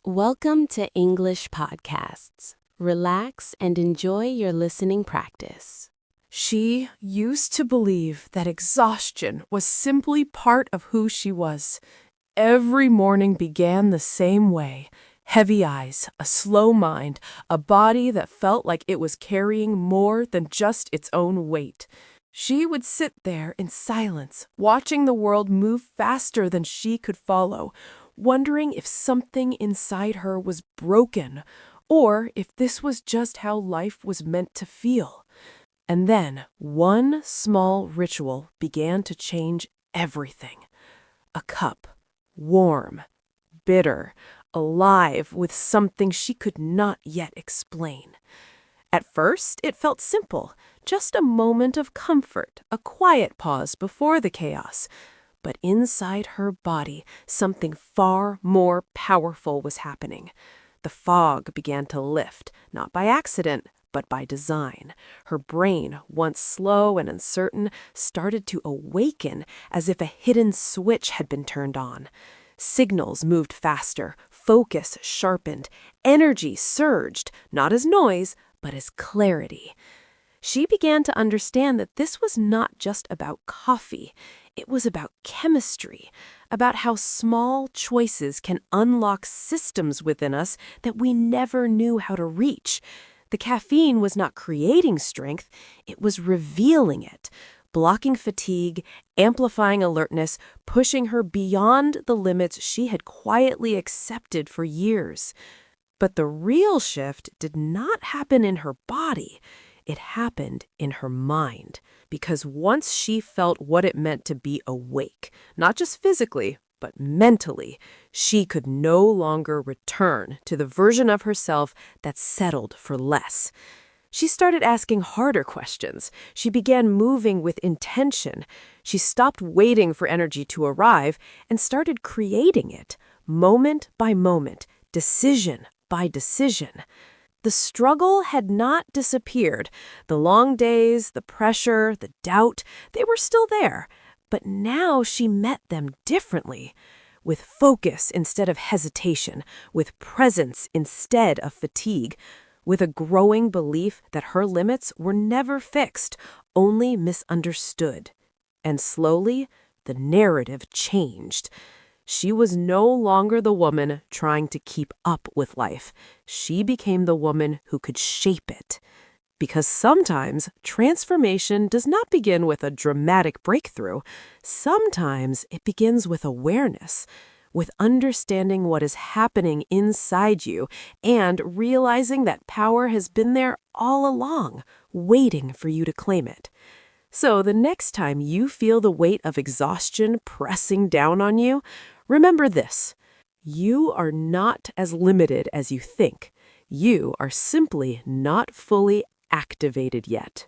Welcome to English Podcasts. Relax and enjoy your listening practice. She used to believe that exhaustion was simply part of who she was. Every morning began the same way. Heavy eyes, a slow mind, a body that felt like it was carrying more than just its own weight. She would sit there in silence, watching the world move faster than she could follow, wondering if something inside her was broken, or if this was just how life was meant to feel. And then one small ritual began to change everything. A cup, warm, bitter, alive with something she could not yet explain. At first, it felt simple, just a moment of comfort, a quiet pause before the chaos. But inside her body, something far more powerful was happening. The fog began to lift, not by accident, but by design. Her brain, once slow and uncertain, started to awaken as if a hidden switch had been turned on. Signals moved faster, focus sharpened, energy surged, not as noise, but as clarity. She began to understand that this was not just about coffee. It was about chemistry, about how small choices can unlock systems within us that we never knew how to reach. The caffeine was not creating strength, it was revealing it, blocking fatigue, amplifying alertness, pushing her beyond the limits she had quietly accepted for years. But the real shift did not happen in her body. It happened in her mind, because once she felt what it meant to be awake, not just physically, but mentally, she could no longer return to the version of herself that settled for less. She started asking harder questions. She began moving with intention. She stopped waiting for energy to arrive and started creating it, moment by moment, decision by decision. The struggle had not disappeared. The long days, the pressure, the doubt, they were still there. But now she met them differently, with focus instead of hesitation, with presence instead of fatigue, with a growing belief that her limits were never fixed, only misunderstood. And slowly, the narrative changed. She was no longer the woman trying to keep up with life. She became the woman who could shape it. Because sometimes transformation does not begin with a dramatic breakthrough. Sometimes it begins with awareness, with understanding what is happening inside you and realizing that power has been there all along, waiting for you to claim it. So the next time you feel the weight of exhaustion pressing down on you, remember this: you are not as limited as you think. You are simply not fully activated yet.